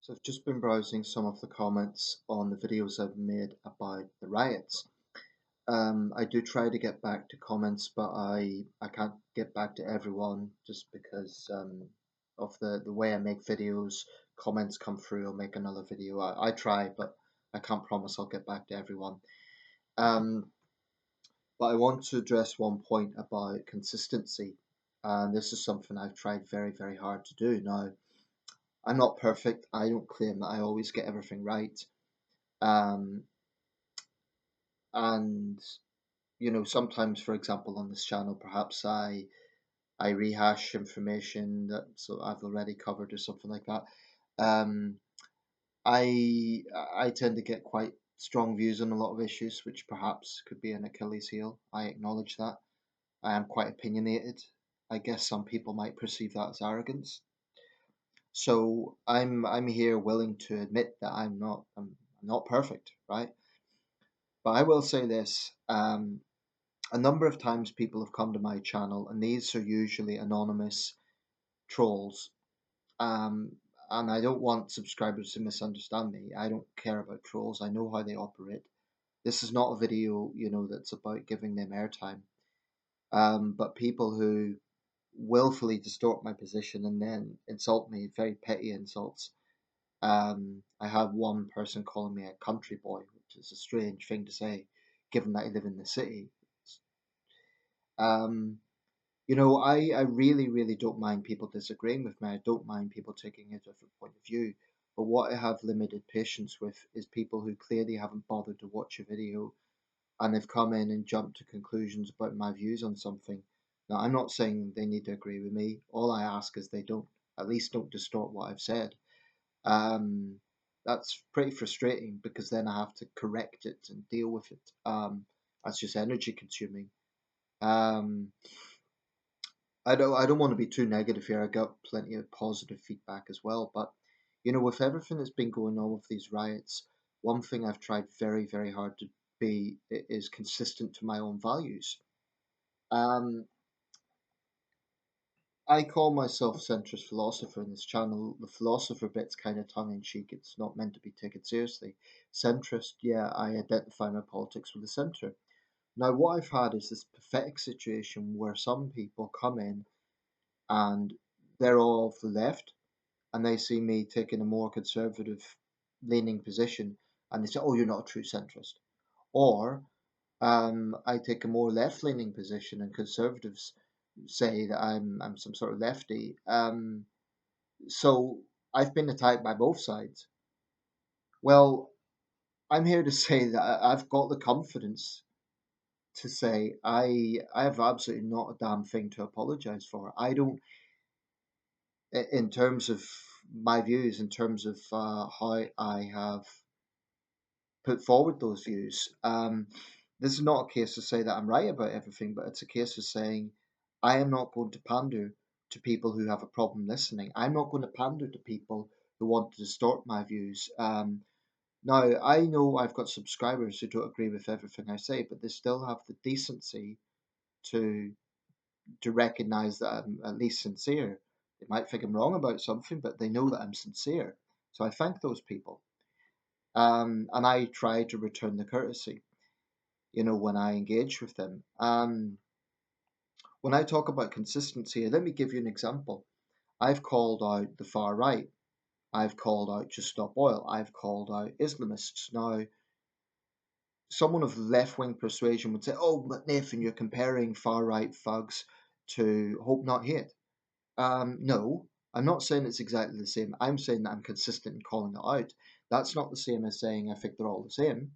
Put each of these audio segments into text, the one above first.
So I've just been browsing some of the comments on the videos I've made about the riots. I do try to get back to comments, but I can't get back to everyone just because of the way I make videos. Comments come through, I'll make another video. I try, but I can't promise I'll get back to everyone. Um, but I want to address one point about consistency. And this is something I've tried very, very hard to do. Now, I'm not perfect. I don't claim that I always get everything right. Um, and sometimes, for example, on this channel, perhaps I rehash information that I've already covered or something like that. Um, I tend to get quite strong views on a lot of issues, which perhaps could be an Achilles heel. I acknowledge that. I am quite opinionated. I guess some people might perceive that as arrogance. So I'm here willing to admit that I'm not perfect, right? But I will say this. A number of times people have come to my channel, and these are usually anonymous trolls. And I don't want subscribers to misunderstand me. I don't care about trolls. I know how they operate. This is not a video, that's about giving them airtime. But people who willfully distort my position and then insult me, very petty insults. I had one person calling me a country boy, which is a strange thing to say, given that I live in the city. Um, I really, really don't mind people disagreeing with me. I don't mind people taking a different point of view. But what I have limited patience with is people who clearly haven't bothered to watch a video and they've come in and jumped to conclusions about my views on something. Now, I'm not saying they need to agree with me. All I ask is they don't, at least don't distort what I've said. Um, that's pretty frustrating because then I have to correct it and deal with it. That's just energy consuming. Um, I don't want to be too negative here. I got plenty of positive feedback as well. But with everything that's been going on with these riots, one thing I've tried very, very hard to be is consistent to my own values. Um, I call myself centrist philosopher in this channel. The philosopher bit's kind of tongue in cheek. It's not meant to be taken seriously. Centrist, yeah, I identify my politics with the centre. Now, what I've had is this pathetic situation where some people come in and they're all of the left, and they see me taking a more conservative leaning position, and they say, "Oh, you're not a true centrist." Or I take a more left leaning position, and conservatives say that I'm some sort of lefty. So I've been attacked by both sides. Well, I'm here to say that I've got the confidence to say I have absolutely not a damn thing to apologize for. I don't, in terms of my views, in terms of how I have put forward those views. This is not a case to say that I'm right about everything, but it's a case of saying I am not going to pander to people who have a problem listening. I'm not going to pander to people who want to distort my views. Now, I know I've got subscribers who don't agree with everything I say, but they still have the decency to recognize that I'm at least sincere. They might think I'm wrong about something, but they know that I'm sincere. So I thank those people. And I try to return the courtesy, when I engage with them. When I talk about consistency, let me give you an example. I've called out the far right. I've called out Just Stop Oil. I've called out Islamists. Now, someone of left wing persuasion would say, "Oh, but Nathan, you're comparing far right thugs to Hope Not Hate." No, I'm not saying it's exactly the same. I'm saying that I'm consistent in calling it out. That's not the same as saying I think they're all the same.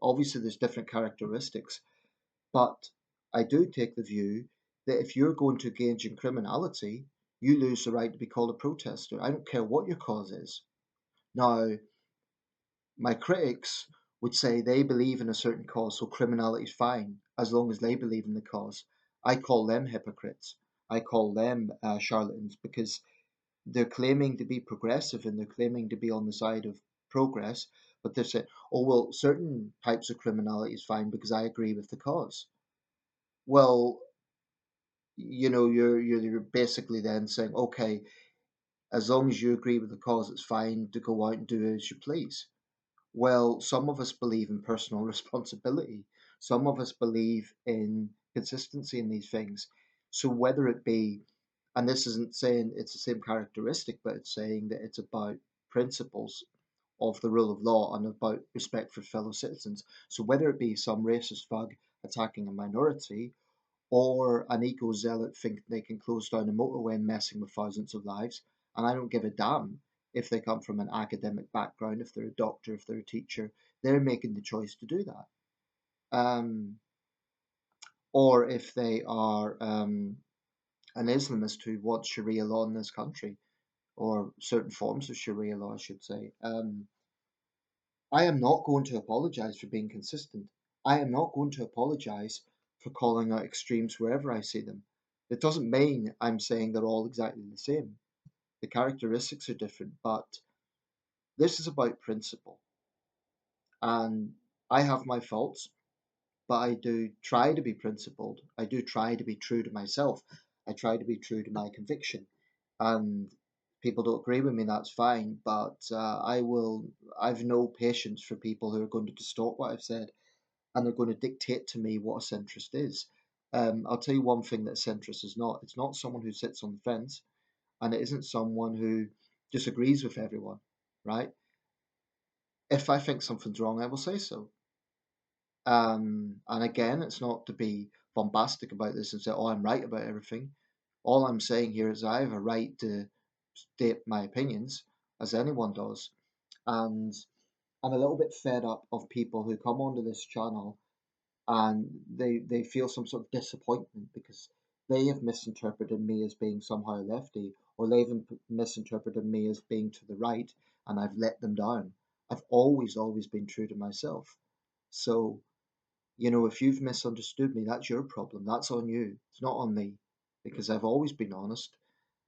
Obviously, there's different characteristics, but I do take the view that if you're going to engage in criminality, you lose the right to be called a protester. I don't care what your cause is. Now, my critics would say they believe in a certain cause, so criminality is fine as long as they believe in the cause. I call them hypocrites. I call them charlatans because they're claiming to be progressive and they're claiming to be on the side of progress, but they're saying, "Oh well, certain types of criminality is fine because I agree with the cause." Well, you're basically then saying, okay, As long as you agree with the cause, it's fine to go out and do as you please. Well, some of us believe in personal responsibility. Some of us believe in consistency in these things. So whether it be, and this isn't saying it's the same characteristic, but it's saying that it's about principles of the rule of law and about respect for fellow citizens. So whether it be some racist thug attacking a minority, or an eco zealot think they can close down a motorway and messing with thousands of lives, and I don't give a damn if they come from an academic background, if they're a doctor, if they're a teacher, they're making the choice to do that. Um, or if they are an Islamist who wants Sharia law in this country, or certain forms of Sharia law, I should say. I am not going to apologize for being consistent. I am not going to apologize for calling out extremes wherever I see them. It doesn't mean I'm saying they're all exactly the same. The characteristics are different, but this is about principle. And I have my faults, but I do try to be principled. I do try to be true to myself. I try to be true to my conviction. And people don't agree with me, that's fine. But I've no patience for people who are going to distort what I've said and they're going to dictate to me what a centrist is. I'll tell you one thing that a centrist is not. It's not someone who sits on the fence, and it isn't someone who disagrees with everyone, right? If I think something's wrong, I will say so. And again, it's not to be bombastic about this and say, oh, I'm right about everything. All I'm saying here is I have a right to state my opinions, as anyone does. And I'm a little bit fed up of people who come onto this channel and they feel some sort of disappointment because they have misinterpreted me as being somehow lefty, or they've misinterpreted me as being to the right, and I've let them down. I've always been true to myself. So, if you've misunderstood me, that's your problem. That's on you. It's not on me, because I've always been honest.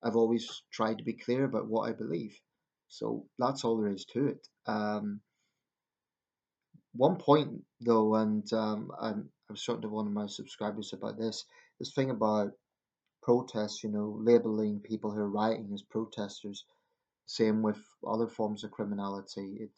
I've always tried to be clear about what I believe. So that's all there is to it. One point though, and I was talking to one of my subscribers about this thing about protests, labeling people who are rioting as protesters. Same with other forms of criminality.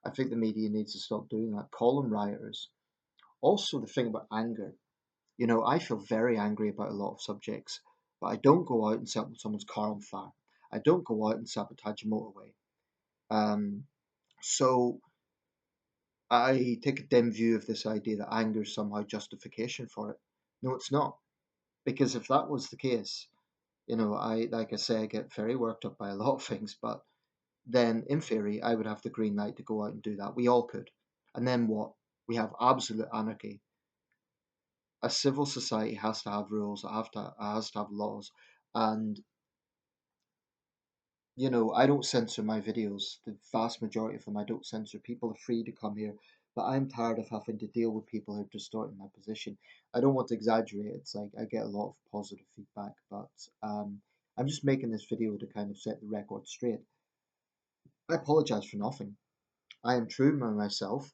I think the media needs to stop doing that. Call them rioters. Also, the thing about anger. I feel very angry about a lot of subjects, but I don't go out and set someone's car on fire. I don't go out and sabotage a motorway. Um, so I take a dim view of this idea that anger is somehow justification for it. No, it's not. Because if that was the case, I like I say, I get very worked up by a lot of things, but then in theory, I would have the green light to go out and do that. We all could. And then what? We have absolute anarchy. A civil society has to have rules, has to have laws. And I don't censor my videos. The vast majority of them I don't censor. People are free to come here, but I'm tired of having to deal with people who are distorting my position. I don't want to exaggerate. It's like I get a lot of positive feedback, but I'm just making this video to kind of set the record straight. I apologize for nothing. I am true to myself.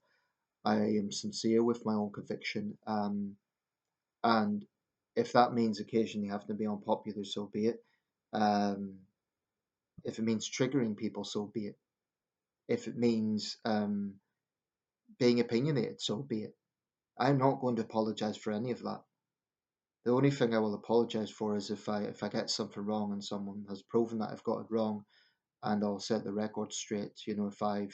I am sincere with my own conviction, and if that means occasionally having to be unpopular, so be it. Um, if it means triggering people, so be it. If it means being opinionated, so be it. I'm not going to apologize for any of that. The only thing I will apologize for is if I get something wrong and someone has proven that I've got it wrong, and I'll set the record straight. If I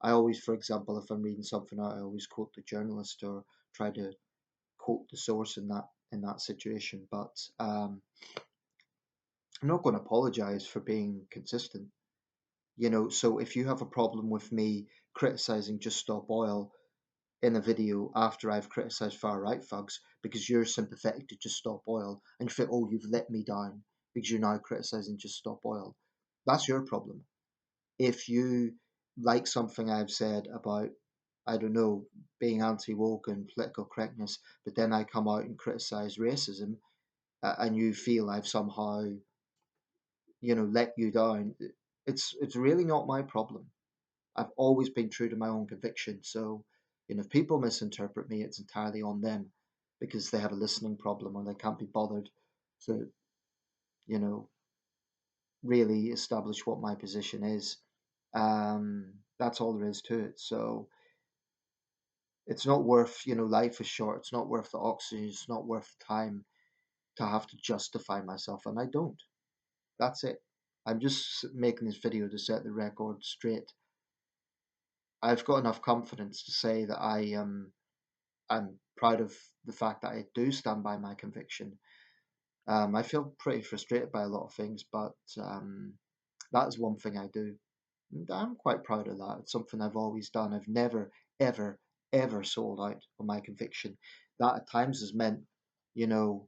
always, for example, if I'm reading something out, I always quote the journalist or try to quote the source in that situation. But I'm not going to apologize for being consistent. So if you have a problem with me criticizing Just Stop Oil in a video after I've criticised far right thugs because you're sympathetic to Just Stop Oil and you think, oh, you've let me down because you're now criticising Just Stop Oil. That's your problem. If you like something I've said about, I don't know, being anti woke and political correctness, but then I come out and criticise racism and you feel I've somehow, let you down, it's really not my problem. I've always been true to my own conviction. So, if people misinterpret me, it's entirely on them because they have a listening problem or they can't be bothered to, you know, really establish what my position is. That's all there is to it. So it's not worth, life is short. It's not worth the oxygen. It's not worth the time to have to justify myself, and I don't. That's it. I'm just making this video to set the record straight. I've got enough confidence to say that I'm proud of the fact that I do stand by my conviction. I feel pretty frustrated by a lot of things, but that is one thing I do. And I'm quite proud of that. It's something I've always done. I've never, ever, ever sold out on my conviction. That at times has meant, you know,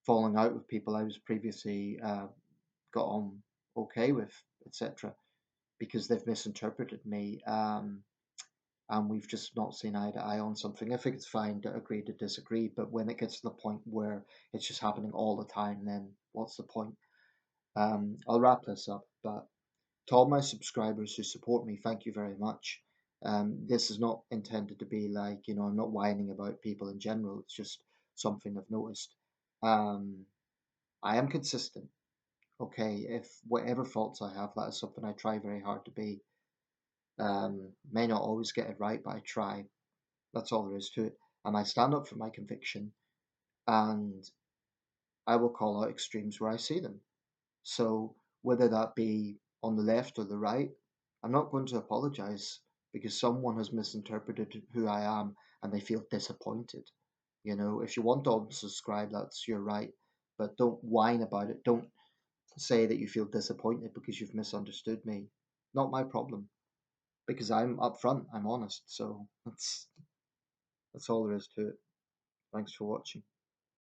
falling out with people I was previously got on okay with, etc., because they've misinterpreted me. And we've just not seen eye to eye on something. I think it's fine to agree to disagree, but when it gets to the point where it's just happening all the time, then what's the point? I'll wrap this up, but to all my subscribers who support me, thank you very much. This is not intended to be like, I'm not whining about people in general. It's just something I've noticed. Um, I am consistent. Okay, if whatever faults I have, that is something I try very hard to be. May not always get it right, but I try. That's all there is to it. And I stand up for my conviction, and I will call out extremes where I see them. So whether that be on the left or the right, I'm not going to apologize because someone has misinterpreted who I am and they feel disappointed. If you want to unsubscribe, that's your right, but don't whine about it. Don't say that you feel disappointed because you've misunderstood me. Not my problem because I'm upfront, I'm honest. So that's all there is to it. Thanks for watching.